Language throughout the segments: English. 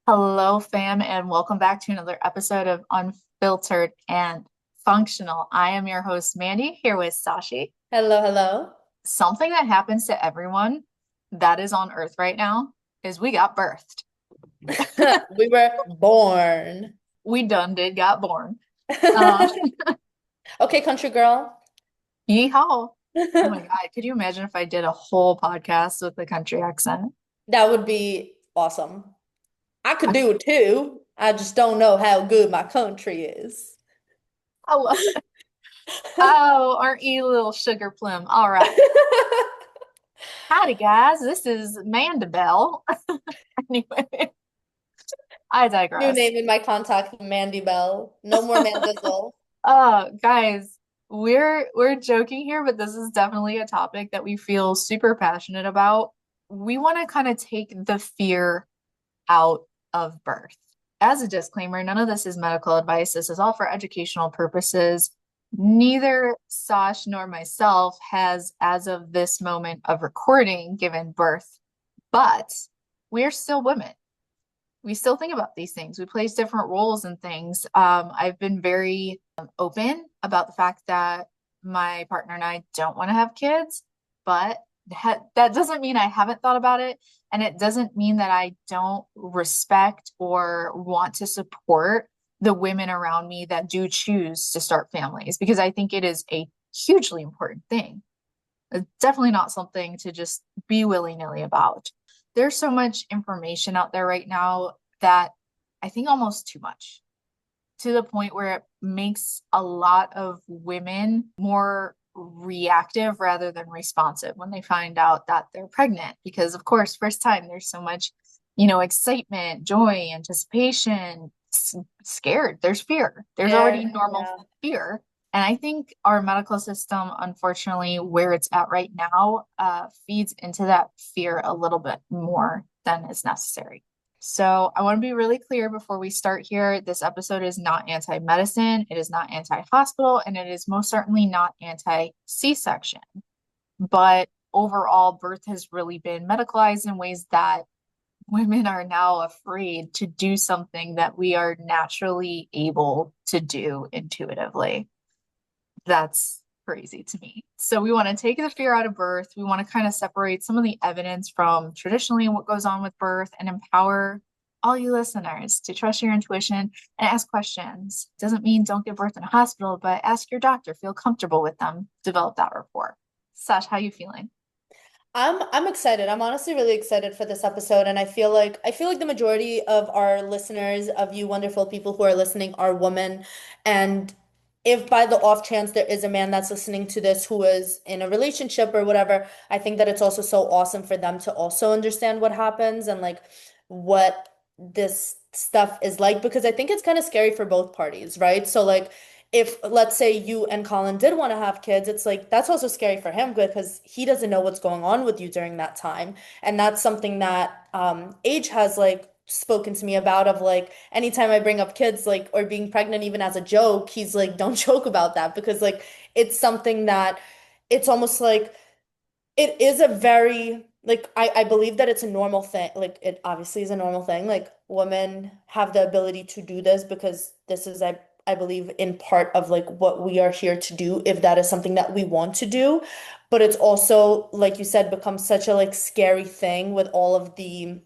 Hello, fam, and welcome back to another episode of Unfiltered and Functional. I am your host, Mandy, here with Sashi. Hello, hello. Something that happens to everyone that is on Earth right now is we got birthed. We were born. We done did got born. Uh, Okay, country girl. Yeehaw. Oh my God, could you imagine if I did a whole podcast with a country accent? That would be awesome. I could I, do it too. I just don't know how good my country is. I love it. Oh, aren't you a little sugar plum? All right. Howdy, guys. This is Mandabelle. Anyway. I New digress. name in my contact, Mandy Bell. No more Mandizzle. Guys, we're joking here, but this is definitely a topic that we feel super passionate about. We want to kind of take the fear out of birth. As a disclaimer, none of this is medical advice. This is all for educational purposes. Neither Sash nor myself has, as of this moment of recording, given birth, but we're still women. We still think about these things. We place different roles and things. I've been very open about the fact that my partner and I don't want to have kids, but that doesn't mean I haven't thought about it. And it doesn't mean that I don't respect or want to support the women around me that do choose to start families because I think it is a hugely important thing. It's definitely not something to just be willy-nilly about. There's so much information out there right now that I think almost too much to the point where it makes a lot of women more reactive rather than responsive when they find out that they're pregnant. Because, of course, first time there's so much, excitement, joy, anticipation, scared. There's fear. There's already There, normal yeah. fear. And I think our medical system, unfortunately, where it's at right now, feeds into that fear a little bit more than is necessary. So I want to be really clear before we start here. This episode is not anti-medicine, it is not anti-hospital, and it is most certainly not anti-C-section. But overall, birth has really been medicalized in ways that women are now afraid to do something that we are naturally able to do intuitively. That's crazy to me. So we want to take the fear out of birth. We want to kind of separate some of the evidence from traditionally what goes on with birth and empower all you listeners to trust your intuition and ask questions. Doesn't mean don't give birth in a hospital, but ask your doctor, feel comfortable with them, develop that rapport. Sash, how you feeling? I'm excited. I'm honestly really excited for this episode, and I feel like the majority of our listeners, of you wonderful people who are listening, are women. And if by the off chance there is a man that's listening to this who is in a relationship or whatever, I think that it's also so awesome for them to also understand what happens and like what this stuff is like because I think it's kind of scary for both parties, right? So like if let's say you and Colin did want to have kids, it's like that's also scary for him because he doesn't know what's going on with you during that time. And that's something that Age has like spoken to me about of like anytime I bring up kids like or being pregnant even as a joke, he's like, don't joke about that because like it's something that it's almost like it is a very like I believe that it's a normal thing. Like it obviously is a normal thing. Like women have the ability to do this because this is I believe in part of like what we are here to do if that is something that we want to do. But it's also like you said become such a like scary thing with all of the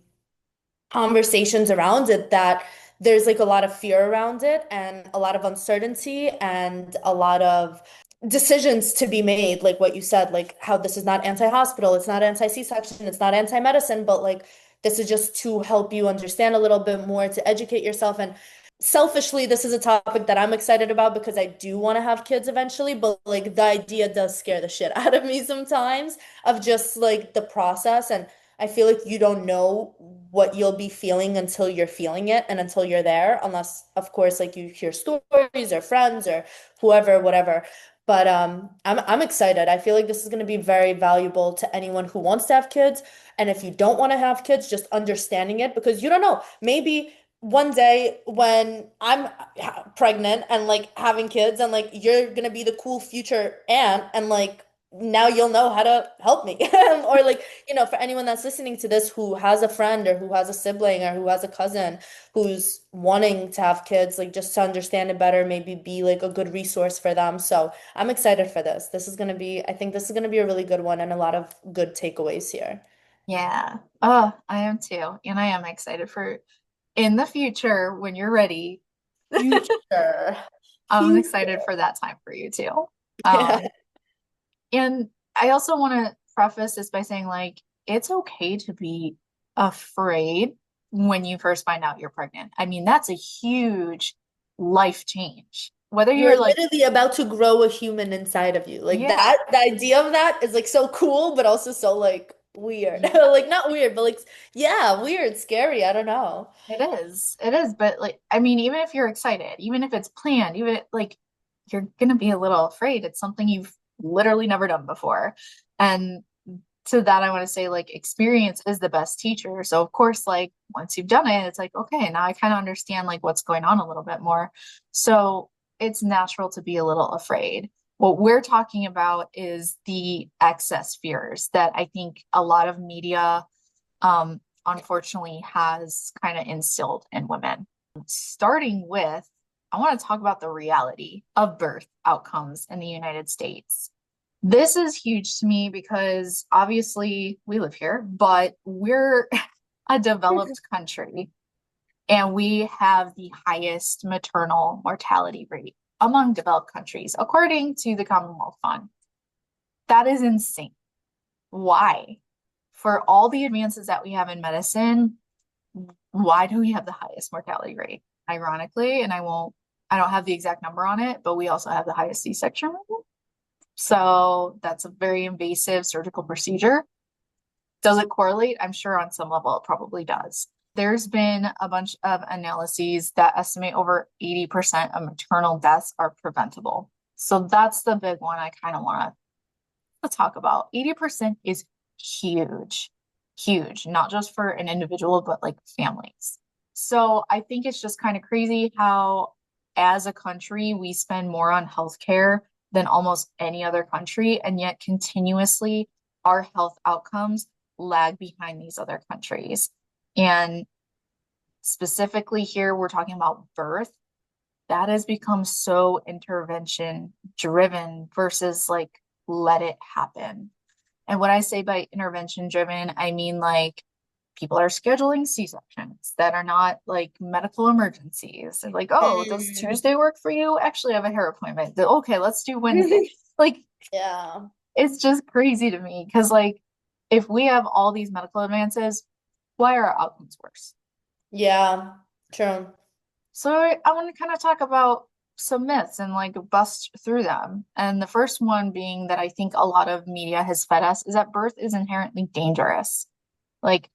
conversations around it that there's like a lot of fear around it and a lot of uncertainty and a lot of decisions to be made, like what you said, like how this is not anti-hospital, it's not anti-C-section, it's not anti-medicine, but like this is just to help you understand a little bit more, to educate yourself. And selfishly, this is a topic that I'm excited about because I do want to have kids eventually, but like the idea does scare the shit out of me sometimes of just like the process. And I feel like you don't know what you'll be feeling until you're feeling it and until you're there, unless, of course, like you hear stories or friends or whoever, whatever. But I'm excited. I feel like this is going to be very valuable to anyone who wants to have kids. And if you don't want to have kids, just understanding it because you don't know. Maybe one day when I'm pregnant and like having kids and like you're gonna be the cool future aunt and like now you'll know how to help me. Or like, for anyone that's listening to this who has a friend or who has a sibling or who has a cousin who's wanting to have kids, like just to understand it better, maybe be like a good resource for them. So I'm excited for this. I think this is gonna be a really good one and a lot of good takeaways here. Yeah. Oh, I am too. And I am excited for in the future when you're ready. Future. I'm Future. excited for that time for you too. Yeah. Um, and I also want to preface this by saying, like, it's okay to be afraid when you first find out you're pregnant. I mean, that's a huge life change. Whether You're you're like, literally about to grow a human inside of you. Like yeah, that, the idea of that is like so cool, but also so like weird. yeah, Like not weird, but like yeah, weird, scary. I don't know. it is. It is. But like, I mean, even if you're excited, even if it's planned, even like you're gonna be a little afraid. It's something you've literally never done before. And to that, I want to say like experience is the best teacher. So of course, like once you've done it, it's like, okay, now I kind of understand like what's going on a little bit more. So it's natural to be a little afraid. What we're talking about is the excess fears that I think a lot of media unfortunately has kind of instilled in women. Starting with, I want to talk about the reality of birth outcomes in the United States. This is huge to me because obviously we live here, but we're a developed country and we have the highest maternal mortality rate among developed countries, according to the Commonwealth Fund. That is insane. Why? For all the advances that we have in medicine, why do we have the highest mortality rate? Ironically, and I don't have the exact number on it, but we also have the highest C-section rate. So that's a very invasive surgical procedure. Does it correlate? I'm sure on some level it probably does. There's been a bunch of analyses that estimate over 80% of maternal deaths are preventable. So that's the big one I kind of want to talk about. 80% is huge, huge, not just for an individual, but like families. So I think it's just kind of crazy how, as a country, we spend more on healthcare than almost any other country, and yet continuously our health outcomes lag behind these other countries. And specifically here, we're talking about birth. That has become so intervention driven versus like let it happen. And what I say by intervention driven, I mean like people are scheduling C-sections that are not like medical emergencies. They're like, oh, does Mm. Tuesday work for you? Actually, I have a hair appointment. Okay, let's do Wednesday. Like, Yeah. it's just crazy to me because, like, if we have all these medical advances, why are our outcomes worse? Yeah. True. So I want to kind of talk about some myths and like bust through them. And the first one being that I think a lot of media has fed us is that birth is inherently dangerous. Like,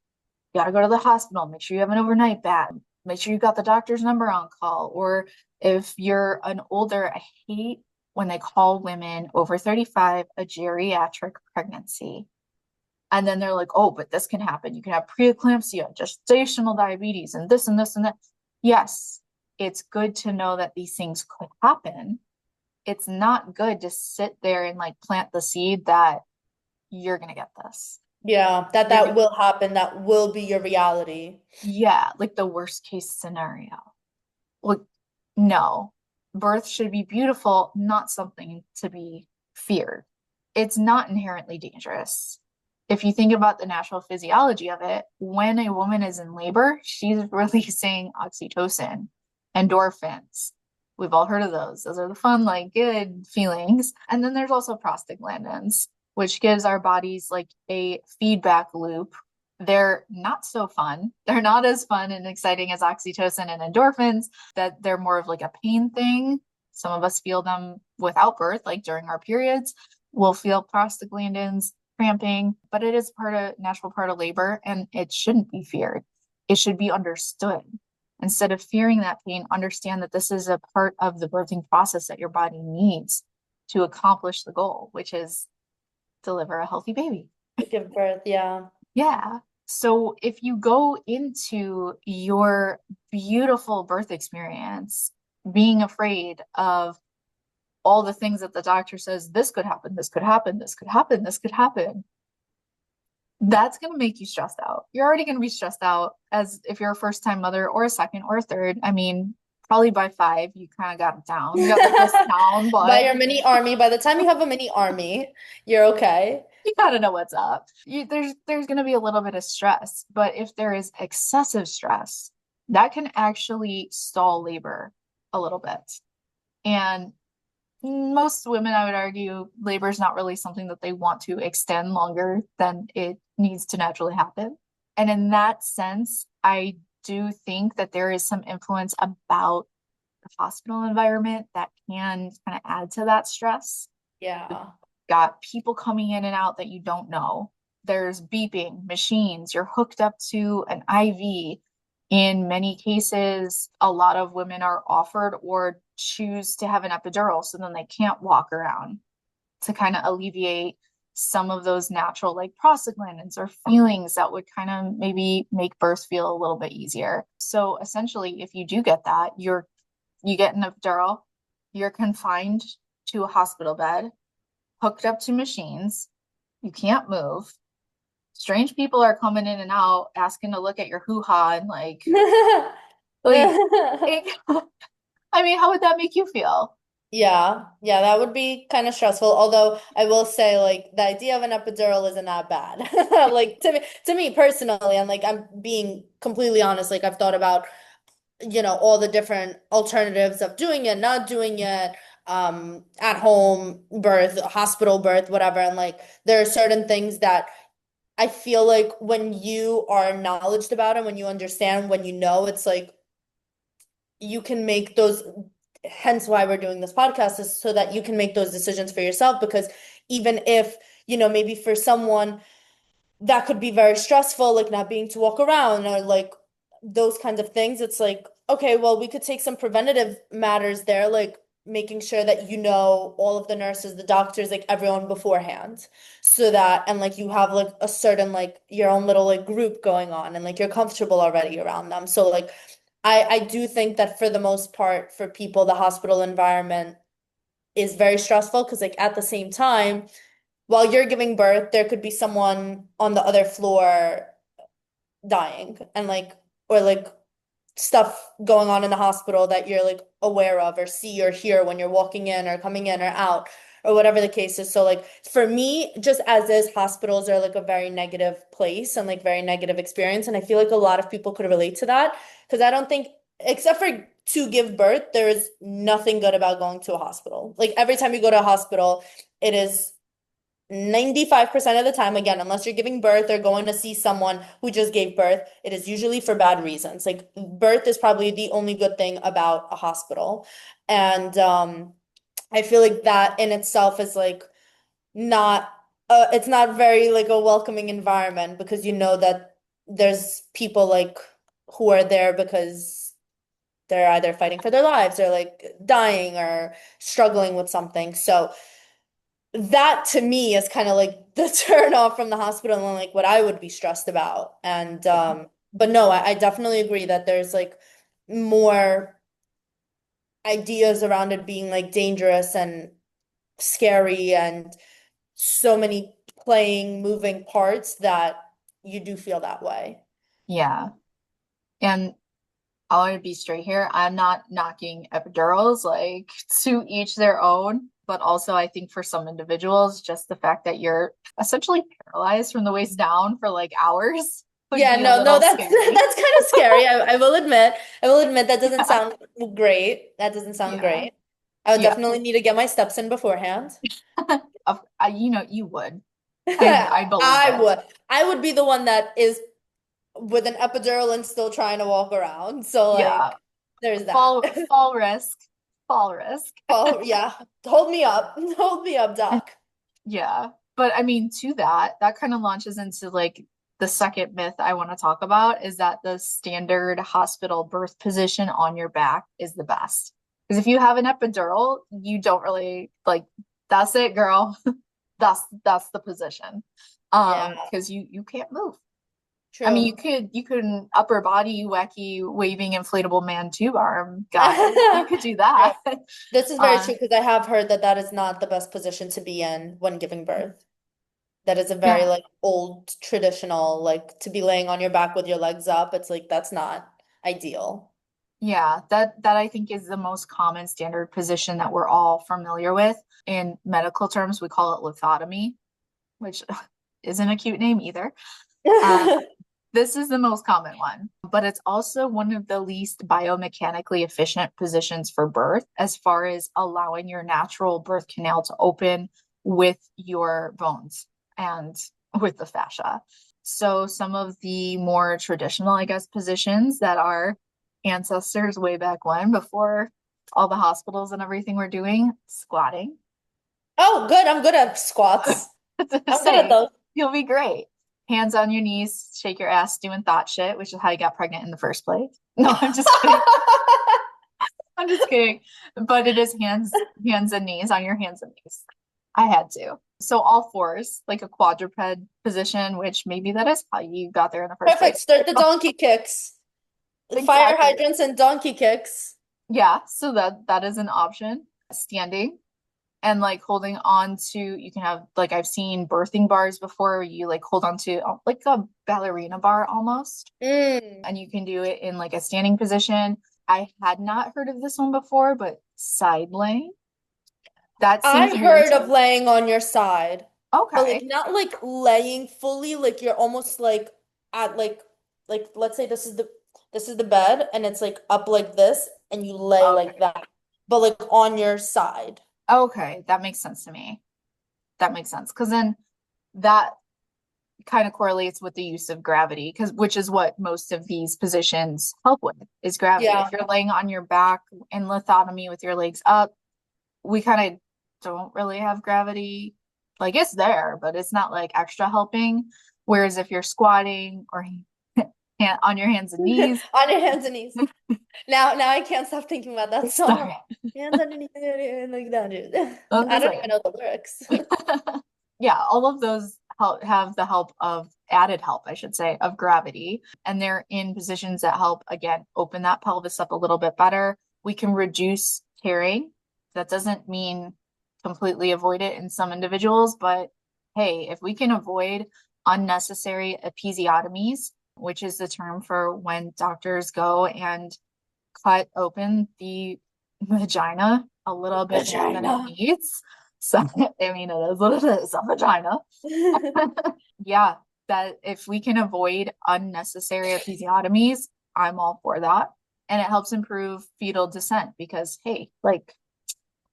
you gotta go to the hospital, make sure you have an overnight bag, make sure you got the doctor's number on call. Or if you're an older, I hate when they call women over 35 a geriatric pregnancy. And then they're like, oh, but this can happen. You can have preeclampsia, gestational diabetes, and this and this and that. Yes, it's good to know that these things could happen. It's not good to sit there and like plant the seed that you're gonna get this. Yeah, that You're that gonna, will happen. That will be your reality. yeah, like the worst case scenario. Like, no, birth should be beautiful, not something to be feared. It's not inherently dangerous. If you think about the natural physiology of it, when a woman is in labor, she's releasing oxytocin, endorphins. We've all heard of those. Those are the fun, like good feelings. And then there's also prostaglandins, which gives our bodies like a feedback loop. They're not so fun. They're not as fun and exciting as oxytocin and endorphins, that they're more of like a pain thing. Some of us feel them without birth, like during our periods. We'll feel prostaglandins, cramping, but it is natural part of labor and it shouldn't be feared. It should be understood. Instead of fearing that pain, understand that this is a part of the birthing process that your body needs to accomplish the goal, which is deliver a healthy baby. Give birth, yeah. Yeah. So if you go into your beautiful birth experience being afraid of all the things that the doctor says, this could happen, this could happen, this could happen, this could happen, that's going to make you stressed out. You're already going to be stressed out as if you're a first time mother or a second or a third. I mean, probably by five, you kind of got it down. You got the gist down, By but your mini army, by the time you have a mini army, you're okay. you gotta know what's up. There's going to be a little bit of stress, but if there is excessive stress, that can actually stall labor a little bit. And most women, I would argue, labor is not really something that they want to extend longer than it needs to naturally happen. And in that sense, I do think that there is some influence about the hospital environment that can kind of add to that stress. Yeah. Got people coming in and out that you don't know. There's beeping machines. You're hooked up to an IV. In many cases, a lot of women are offered or choose to have an epidural so then they can't walk around to kind of alleviate some of those natural like prostaglandins or feelings that would kind of maybe make birth feel a little bit easier. So essentially, if you do get that, you get an epidural, you're confined to a hospital bed, hooked up to machines, you can't move. Strange people are coming in and out asking to look at your hoo-ha and like it, I mean, how would that make you feel? Yeah, yeah, that would be kind of stressful. Although I will say, like, the idea of an epidural isn't that bad. Like to me personally, and like I'm being completely honest, like I've thought about, all the different alternatives of doing it, not doing it, at home birth, hospital birth, whatever. And like there are certain things that I feel like when you are knowledgeable about it, when you understand, when you know, it's like you can make those, hence why we're doing this podcast is so that you can make those decisions for yourself. Because even if, maybe for someone that could be very stressful, like not being to walk around or like those kinds of things, it's like, okay, well, we could take some preventative matters there, like making sure that all of the nurses, the doctors, like everyone beforehand, so that, and like you have like a certain, like your own little like group going on and like you're comfortable already around them. So like I do think that for the most part, for people, the hospital environment is very stressful because like at the same time, while you're giving birth, there could be someone on the other floor dying and like, or like stuff going on in the hospital that you're like aware of or see or hear when you're walking in or coming in or out or whatever the case is. So like for me, just as is, hospitals are like a very negative place and like very negative experience. And I feel like a lot of people could relate to that because I don't think, except for to give birth, there is nothing good about going to a hospital. Like every time you go to a hospital, it is 95% of the time, again, unless you're giving birth or going to see someone who just gave birth, it is usually for bad reasons. Like birth is probably the only good thing about a hospital. And I feel like that in itself is like not it's not very like a welcoming environment because you know that there's people like who are there because they're either fighting for their lives or like dying or struggling with something. So that to me is kind of like the turn off from the hospital and like what I would be stressed about. And Yeah. but no, I definitely agree that there's like more ideas around it being like dangerous and scary and so many playing, moving parts that you do feel that way. Yeah. And I want to be straight here. I'm not knocking epidurals, like to each their own, but also I think for some individuals, just the fact that you're essentially paralyzed from the waist down for like hours would Yeah, be a no, no, little that's scary. that's kind of scary. I will admit. I will admit that doesn't Yeah. sound great. That doesn't sound Yeah. great. I would Yeah. definitely need to get my steps in beforehand. You would. I believe I it. would. I would be the one that is with an epidural and still trying to walk around. So Yeah. like there's that. Fall risk. Fall risk. Oh yeah. Hold me up. Hold me up, doc. Yeah. But I mean, to that, that kind of launches into like the second myth I want to talk about is that the standard hospital birth position on your back is the best. Because if you have an epidural, you don't really like that's it, girl. That's the position. Yeah. Because you can't move. I mean, True. you could upper body wacky waving inflatable man tube arm guy. You could do True. that. This is very Uh, true because I have heard that that is not the best position to be in when giving birth. That is a very yeah, like old traditional, like to be laying on your back with your legs up. It's like that's not ideal. yeah, that I think is the most common standard position that we're all familiar with. In medical terms, we call it lithotomy, which isn't a cute name either. Uh, this is the most common one, but it's also one of the least biomechanically efficient positions for birth, as far as allowing your natural birth canal to open with your bones and with the fascia. So, some of the more traditional, I guess, positions that our ancestors way back when, before all the hospitals and everything were doing, squatting. Oh, good. I'm good at squats. To I'm good at say, those. you'll be great. Hands on your knees, shake your ass doing thought shit, which is how you got pregnant in the first place. No, I'm just kidding. I'm just kidding. But it is hands and knees on your hands and knees. I had to. So all fours, like a quadruped position, which maybe that is how you got there in the first Perfect. place. Start the donkey kicks. Fire Exactly. hydrants and donkey kicks. Yeah, so that is an option. Standing and like holding on to, you can have, like, I've seen birthing bars before where you like hold on to like a ballerina bar almost, Mm. and you can do it in like a standing position. I had not heard of this one before, but side laying, that I seems weird heard to of me. laying on your side, but like Okay. not like laying fully, like you're almost like at like let's say this is the bed and it's like up like this and you lay like Okay. that, but like on your side. Okay, that makes sense to me. That makes sense because then that kind of correlates with the use of gravity, because which is what most of these positions help with, is gravity. Yeah. If you're laying on your back in lithotomy with your legs up, we kind of don't really have gravity. Like, it's there, but it's not like extra helping. Whereas if you're squatting or on your hands and knees, On your hands and knees. Now I can't stop thinking about that song. sorry, Hands underneath like that, dude. I'm I just don't even saying. know the lyrics. Yeah, all of those have the help of added help, I should say, of gravity. And they're in positions that help, again, open that pelvis up a little bit better. We can reduce tearing. That doesn't mean completely avoid it in some individuals, but hey, if we can avoid unnecessary episiotomies, which is the term for when doctors go and cut open the vagina a little bit more than it Vagina. needs. So, I mean, it is what it is, a vagina. Yeah, that if we can avoid unnecessary episiotomies, I'm all for that. And it helps improve fetal descent because, hey, like,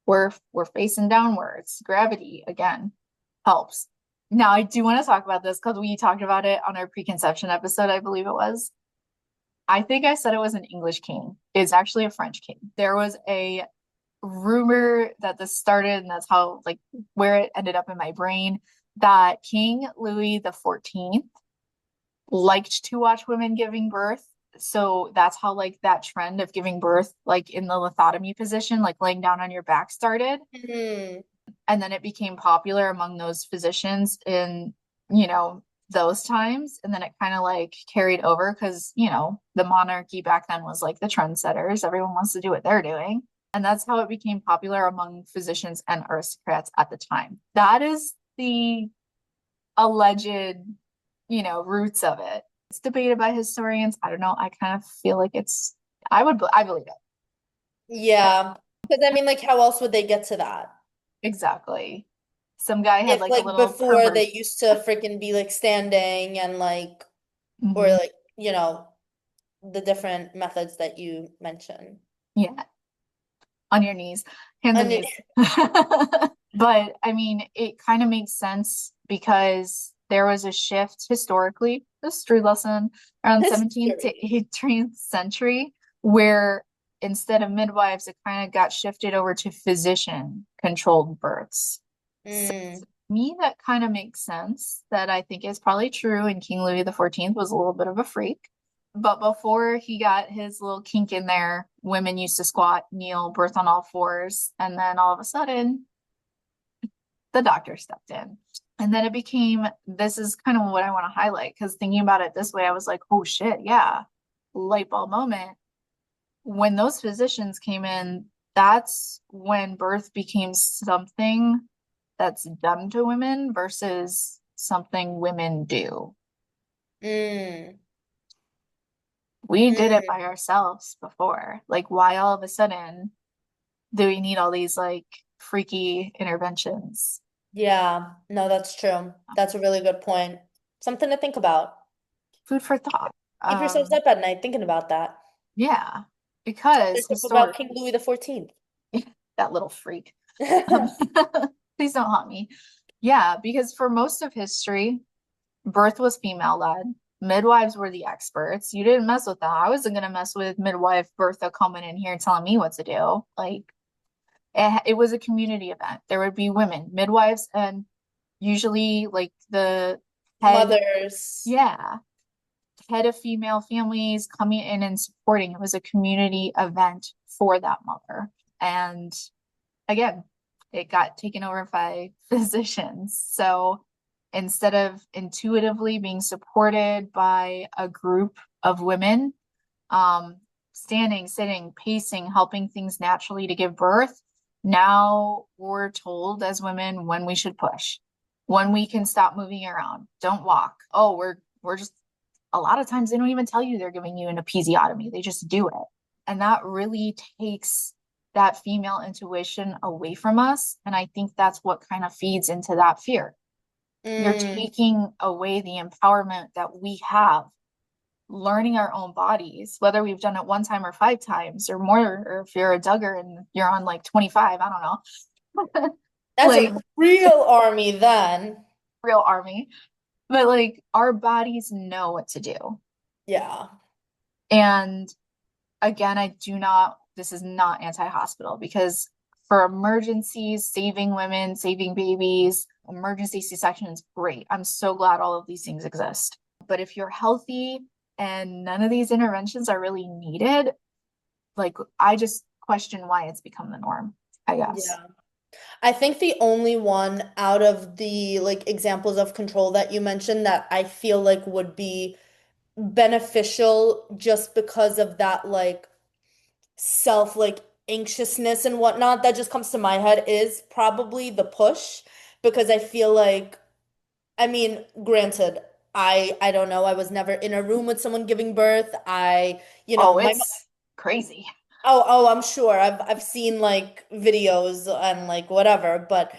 we're facing downwards. Gravity again helps. Now, I do want to talk about this because we talked about it on our preconception episode, I believe it was. I think I said it was an English king. It's actually a French king. There was a rumor that this started, and that's how, like, where it ended up in my brain, that King Louis the 14th liked to watch women giving birth. So that's how, like, that trend of giving birth, like in the lithotomy position, like laying down on your back, started. Hmm. And then it became popular among those physicians in, you know, those times. And then it kind of like carried over because, you know, the monarchy back then was like the trendsetters. Everyone wants to do what they're doing. And that's how it became popular among physicians and aristocrats at the time. That is the alleged, you know, roots of it. It's debated by historians. I don't know. I kind of feel like I believe it. Yeah. Because I mean, like, how else would they get to that? Exactly. Some guy had If like a like little before pervert. they used to freaking be like standing and like or Mhm. like, the different methods that you mentioned. Yeah, on your knees, hands and And knees. But I mean, it kind of makes sense because there was a shift historically, history lesson, around 17th to history. 18th century, where instead of midwives, it kind of got shifted over to physician controlled births. So Mm. to me, that kind of makes sense. That I think is probably true. And King Louis the 14th was a little bit of a freak. But before he got his little kink in there, women used to squat, kneel, birth on all fours, and then all of a sudden, the doctor stepped in. And then it became, this is kind of what I want to highlight because thinking about it this way, I was like, oh shit, yeah, light bulb moment. When those physicians came in, that's when birth became something that's done to women versus something women do. Mm, We did it mm. by ourselves before. Like, why all of a sudden do we need all these like freaky interventions? Yeah, no, that's true. That's a really good point. Something to think about. Food for thought. Keep yourselves up at night thinking about that. Yeah, Something because to think about King historically, Louis the 14th. that little freak. Um, please don't haunt me. Yeah, because for most of history, birth was female led. Midwives were the experts. You didn't mess with them. I wasn't gonna mess with midwife Bertha coming in here and telling me what to do. Like it was a community event. There would be women, midwives, and usually like the head, Mothers. yeah, head of female families coming in and supporting. It was a community event for that mother. And again, it got taken over by physicians. So instead of intuitively being supported by a group of women, um, standing, sitting, pacing, helping things naturally to give birth, now we're told as women when we should push, when we can stop moving around, don't walk. Oh, we're just a lot of times they don't even tell you they're giving you an episiotomy. They just do it. And that really takes that female intuition away from us. And I think that's what kind of feeds into that fear. You're Mm, taking away the empowerment that we have learning our own bodies, whether we've done it one time or five times or more, or if you're a Duggar and you're on like 25, I don't know, that's like a real army then. real army. But like our bodies know what to do. Yeah. And again, this is not anti-hospital because for emergencies, saving women, saving babies, emergency C-section is great. I'm so glad all of these things exist. But if you're healthy and none of these interventions are really needed, like I just question why it's become the norm, I guess. Yeah. I think the only one out of the like examples of control that you mentioned that I feel like would be beneficial just because of that like self like anxiousness and whatnot that just comes to my head is probably the push because I feel like I mean granted I don't know I was never in a room with someone giving birth Oh, my it's crazy. I'm sure I've seen like videos and like whatever but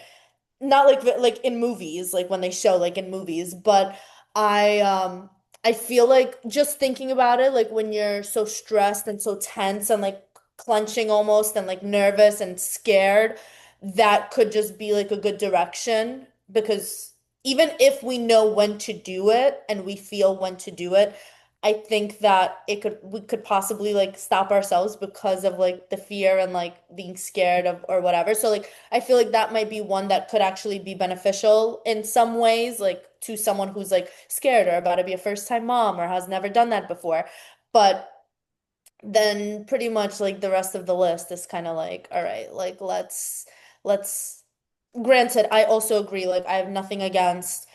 not like in movies like when they show like in movies but I feel like just thinking about it like when you're so stressed and so tense and like clenching almost and like nervous and scared that could just be like a good direction because even if we know when to do it and we feel when to do it I think that we could possibly like stop ourselves because of like the fear and like being scared of or whatever. So like I feel like that might be one that could actually be beneficial in some ways, like to someone who's like scared or about to be a first time mom or has never done that before. But then pretty much like the rest of the list is kind of like, all right, like let's granted, I also agree, like I have nothing against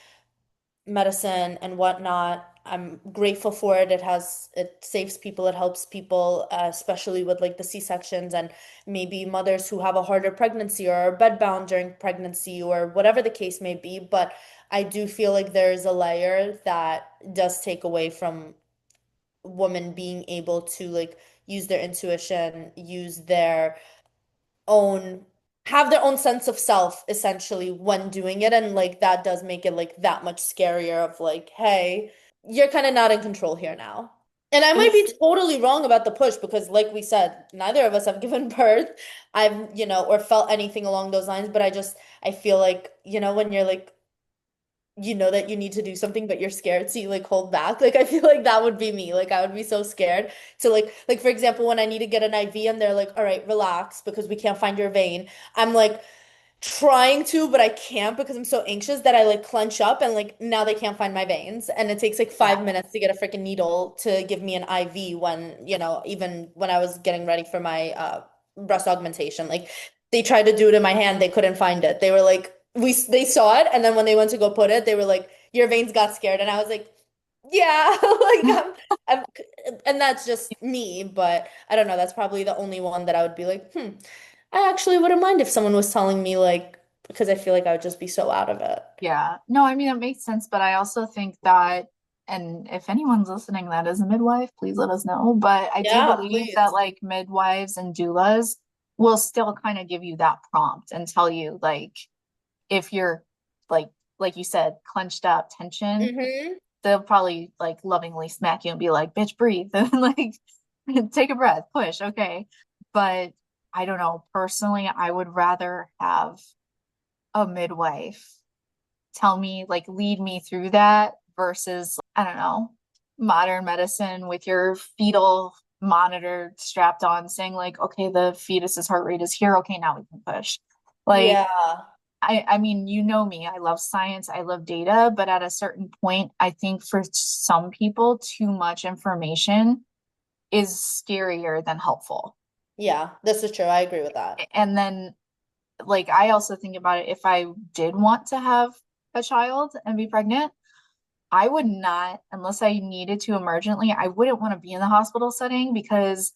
medicine and whatnot. I'm grateful for it. It saves people, it helps people, especially with like the C-sections and maybe mothers who have a harder pregnancy or are bedbound during pregnancy or whatever the case may be. But I do feel like there's a layer that does take away from women being able to like use their intuition, use their own have their own sense of self essentially when doing it and like that does make it like that much scarier of like hey you're kind of not in control here now and I might be It's totally wrong about the push because like we said neither of us have given birth I've or felt anything along those lines but I feel like when you're like you know that you need to do something but you're scared so you like hold back like I feel like that would be me like I would be so scared to like for example when I need to get an IV and they're like all right relax because we can't find your vein I'm like trying to but I can't because I'm so anxious that I like clench up and like now they can't find my veins and it takes like yeah. 5 minutes to get a freaking needle to give me an IV when even when I was getting ready for my breast augmentation like they tried to do it in my hand they couldn't find it they were like they saw it, and then when they went to go put it, they were like, "Your veins got scared," and I was like, "Yeah, like I'm," and that's just me, but I don't know. That's probably the only one that I would be like, "Hmm, I actually wouldn't mind if someone was telling me like," because I feel like I would just be so out of it. Yeah. No, I mean, it makes sense, but I also think that, and if anyone's listening that is a midwife, please let us know. But I do Yeah, believe that please. like midwives and doulas will still kind of give you that prompt and tell you like if you're like you said, clenched up tension, Mm-hmm. they'll probably like lovingly smack you and be like, bitch, breathe and like take a breath, push, okay. But I don't know, personally, I would rather have a midwife tell me, like, lead me through that versus, I don't know, modern medicine with your fetal monitor strapped on saying, like, okay, the fetus's heart rate is here. Okay, now we can push. Like, Yeah, I mean, you know me, I love science, I love data, but at a certain point, I think for some people, too much information is scarier than helpful. yeah, this is true. I agree with that. And then, like, I also think about it if I did want to have a child and be pregnant, I would not, unless I needed to emergently, I wouldn't want to be in the hospital setting because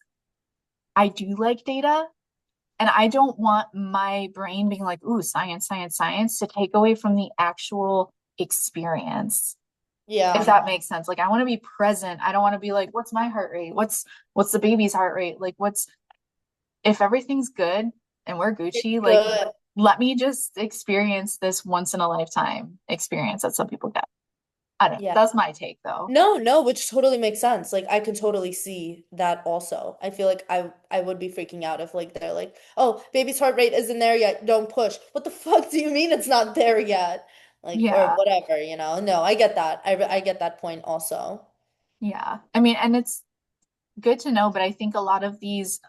I do like data and I don't want my brain being like, ooh, science, science, science to take away from the actual experience. If Yeah, that makes sense. Like I want to be present. I don't want to be like, what's my heart rate? What's the baby's heart rate? Like what's if everything's good and we're it's Gucci, like good. let me just experience this once in a lifetime experience that some people get. I don't know. Yeah. That's my take though. No, no, which totally makes sense. Like I can totally see that also. I feel like I would be freaking out if like they're like, "Oh, baby's heart rate isn't there yet. Don't push." What the fuck do you mean it's not there yet? Like or Yeah. whatever, you know. No, I get that. I get that point also. Yeah. I mean, and it's good to know, but I think a lot of these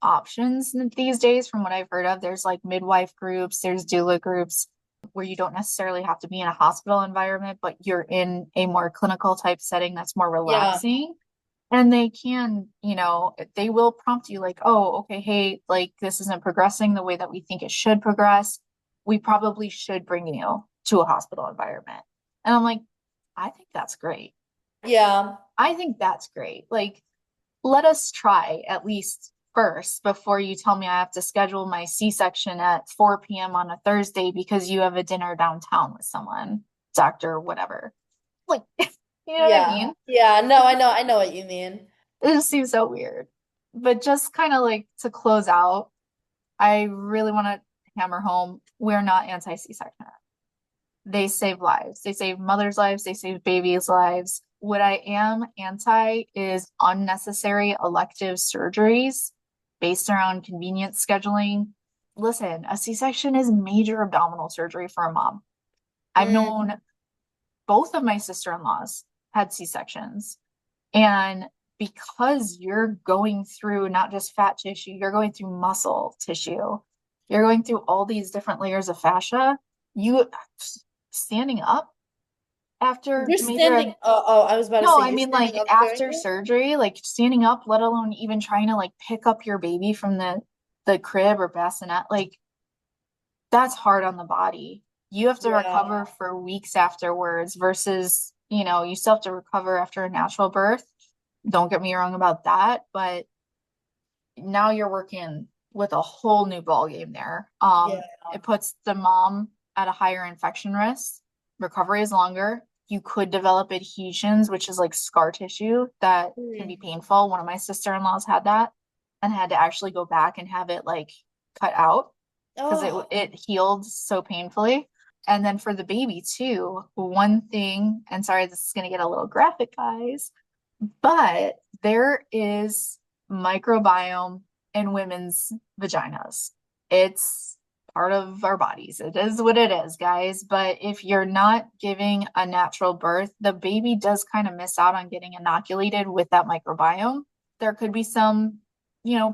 options these days, from what I've heard of, there's like midwife groups, there's doula groups where you don't necessarily have to be in a hospital environment, but you're in a more clinical type setting that's more Yeah. relaxing. And they can, they will prompt you like, oh, okay, hey, like this isn't progressing the way that we think it should progress. We probably should bring you to a hospital environment. And I'm like, I think that's great. Yeah. I think that's great. Like, let us try at least first before you tell me I have to schedule my C-section at 4 p.m. on a Thursday because you have a dinner downtown with someone, doctor, whatever. Like, you know what I Yeah. mean? Yeah. No, I know what you mean. It just seems so weird. But just kind of like to close out, I really want to hammer home we're not anti C-section. They save lives. They save mothers' lives. They save babies' lives. What I am anti is unnecessary elective surgeries based around convenience scheduling. Listen, a C-section is major abdominal surgery for a mom. I've Mm, known both of my sister-in-laws had C-sections. And because you're going through not just fat tissue, you're going through muscle tissue, you're going through all these different layers of fascia. You standing up after you're major, standing. Oh, I was about to no, say I you're mean standing like up during after it. surgery, like standing up, let alone even trying to like pick up your baby from the crib or bassinet, like that's hard on the body. You have to Yeah. recover for weeks afterwards versus, you still have to recover after a natural birth. Don't get me wrong about that, but now you're working with a whole new ball game there. Yeah. It puts the mom at a higher infection risk. Recovery is longer. You could develop adhesions, which is like scar tissue that can be Mm. painful. One of my sister-in-laws had that and had to actually go back and have it like cut out because it Oh, it healed so painfully. And then for the baby too, one thing, and sorry, this is going to get a little graphic, guys, but there is microbiome in women's vaginas. It's part of our bodies. It is what it is, guys. But if you're not giving a natural birth, the baby does kind of miss out on getting inoculated with that microbiome. There could be some,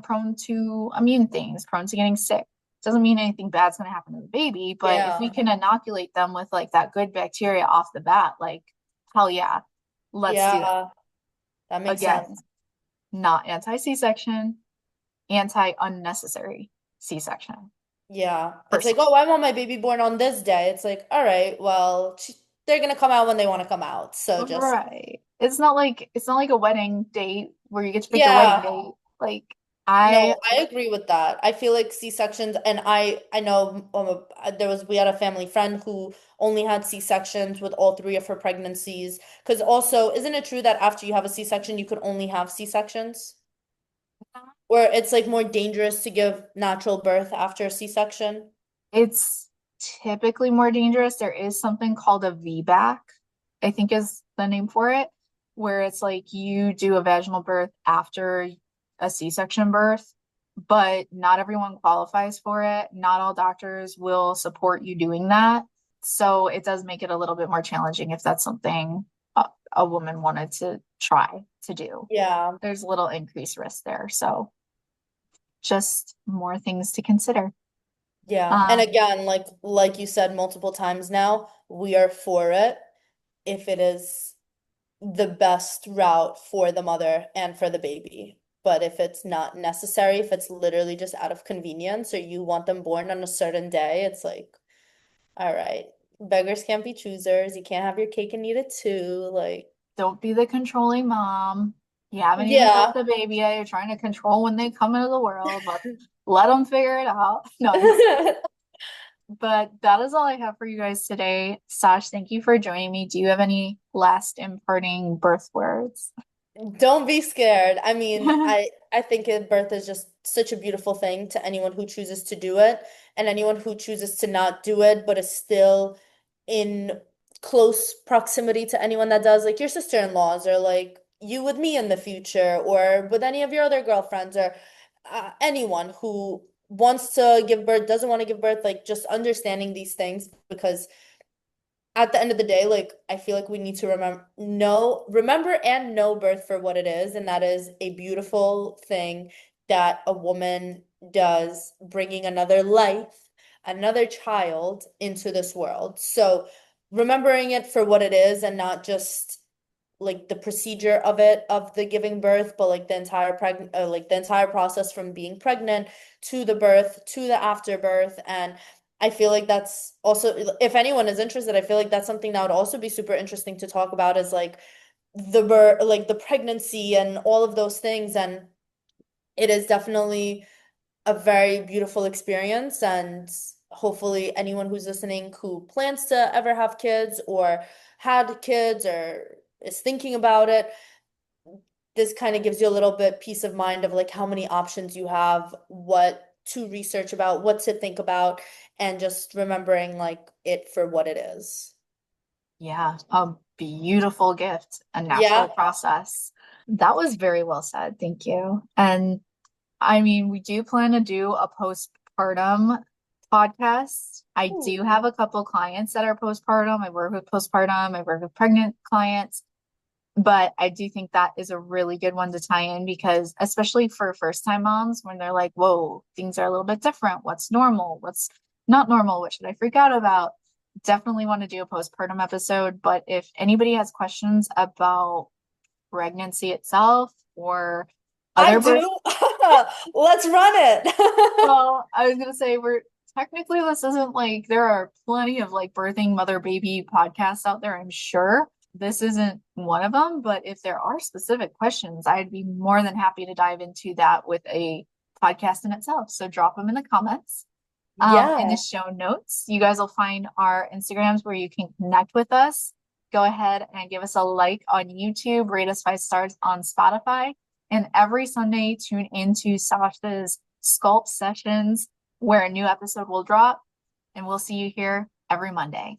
prone to immune things, prone to getting sick. Doesn't mean anything bad's going to happen to the baby, but if we yeah. can inoculate them with like that good bacteria off the bat, like hell yeah, let's do that. Yeah. That makes Again, sense. not anti C-section, anti unnecessary C-section. Yeah. It's like, personally. oh, I want my baby born on this day. It's like, all right, well, they're gonna come out when they want to come out. So just, Right. It's not like a wedding date where you get to pick your wedding yeah. date. Like No, I I agree with that. I feel like C-sections, and I know we had a family friend who only had C-sections with all three of her pregnancies. Because also, isn't it true that after you have a C-section, you could only have C-sections? Or it's like more dangerous to give natural birth after a C-section? it's typically more dangerous. There is something called a VBAC, I think is the name for it, where it's like you do a vaginal birth after a C-section birth, but not everyone qualifies for it. Not all doctors will support you doing that. So it does make it a little bit more challenging if that's something a woman wanted to try to do. Yeah. There's a little increased risk there. So just more things to consider. Yeah. And Um, again, like you said multiple times now, we are for it if it is the best route for the mother and for the baby. But if it's not necessary, if it's literally just out of convenience or you want them born on a certain day, it's like, all right, beggars can't be choosers. You can't have your cake and eat it too. Like, don't be the controlling mom. You haven't even felt yeah. the baby yet. You're trying to control when they come into the world. Let them figure it out. No, I'm just kidding. But that is all I have for you guys today. Sash, thank you for joining me. Do you have any last imparting birth words? Don't be scared. I mean, I think birth is just such a beautiful thing to anyone who chooses to do it and anyone who chooses to not do it, but is still in close proximity to anyone that does, like your sister-in-laws or like you with me in the future or with any of your other girlfriends or anyone who wants to give birth, doesn't want to give birth, like just understanding these things because at the end of the day, like I feel like we need to remember and know birth for what it is, and that is a beautiful thing that a woman does, bringing another life, another child into this world. So remembering it for what it is and not just like the procedure of it of the giving birth, but like the entire process from being pregnant to the birth to the afterbirth. And I feel like that's also, if anyone is interested, I feel like that's something that would also be super interesting to talk about is like the birth, like the pregnancy and all of those things. And it is definitely a very beautiful experience. And hopefully anyone who's listening who plans to ever have kids or had kids or is thinking about it, this kind of gives you a little bit peace of mind of like how many options you have, what to research about, what to think about, and just remembering like it for what it is. Yeah, a beautiful gift, a natural Yeah. process. That was very well said. Thank you. And I mean, we do plan to do a postpartum podcast. I do Ooh. have a couple clients that are postpartum. I work with postpartum, I work with pregnant clients, but I do think that is a really good one to tie in because, especially for first time moms, when they're like, whoa, things are a little bit different. What's normal? What's not normal? What should I freak out about? Definitely want to do a postpartum episode. But if anybody has questions about pregnancy itself or I other birth. do. Let's run it. Well, I was gonna say we're technically this isn't like there are plenty of like birthing mother baby podcasts out there, I'm sure. This isn't one of them, but if there are specific questions, I'd be more than happy to dive into that with a podcast in itself. So drop them in the comments. In the Yeah. show notes, you guys will find our Instagrams where you can connect with us. Go ahead and give us a like on YouTube, rate us 5 stars on Spotify. And every Sunday, tune into Sasha's Sculpt Sessions, where a new episode will drop. And we'll see you here every Monday.